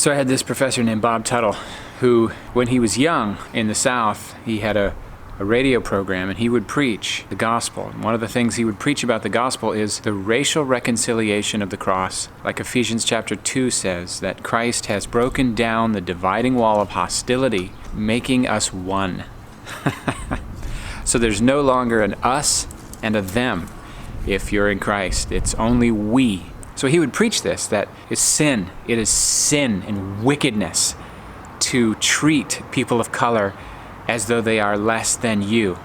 So I had this professor named Bob Tuttle who, when he was young in the South, he had a radio program and he would preach the gospel. And one of the things he would preach about the gospel is the racial reconciliation of the cross. Like Ephesians chapter 2 says, that Christ has broken down the dividing wall of hostility, making us one. So there's no longer an us and a them if you're in Christ. It's only we. So he would preach this, that it's sin. It is sin and wickedness to treat people of color as though they are less than you.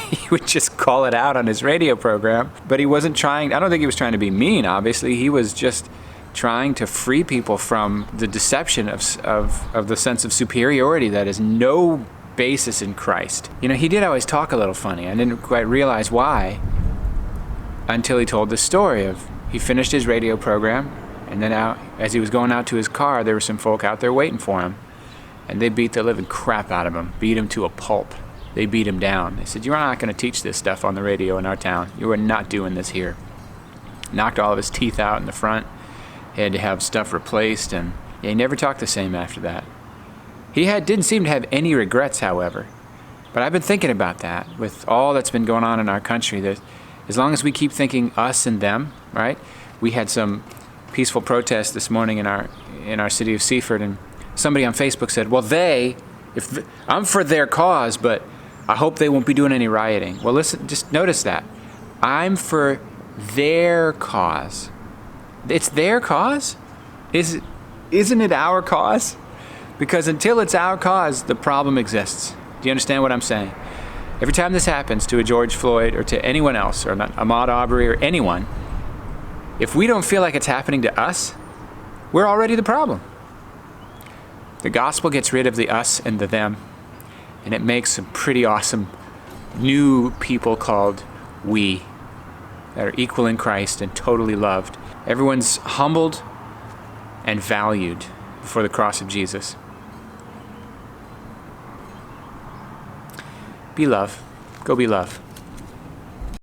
He would just call it out on his radio program, but he wasn't trying, I don't think he was trying to be mean, obviously. He was just trying to free people from the deception of the sense of superiority that has no basis in Christ. You know, he did always talk a little funny. I didn't quite realize why until he told this story of, he finished his radio program, and then as he was going out to his car, there were some folk out there waiting for him. And they beat the living crap out of him, beat him to a pulp. They beat him down. They said, "You're not going to teach this stuff on the radio in our town. You are not doing this here." Knocked all of his teeth out in the front. He had to have stuff replaced, and he never talked the same after that. He didn't seem to have any regrets, however. But I've been thinking about that with all that's been going on in our country, that as long as we keep thinking us and them, right? We had some peaceful protests this morning in our city of Seaford, and somebody on Facebook said, well, I'm for their cause, but I hope they won't be doing any rioting. Well, listen, just notice that. I'm for their cause. It's their cause? Isn't it our cause? Because until it's our cause, the problem exists. Do you understand what I'm saying? Every time this happens to a George Floyd or to anyone else, or an Ahmaud Arbery or anyone, if we don't feel like it's happening to us, we're already the problem. The gospel gets rid of the us and the them, and it makes some pretty awesome new people called we, that are equal in Christ and totally loved. Everyone's humbled and valued before the cross of Jesus. Be love. Go be love.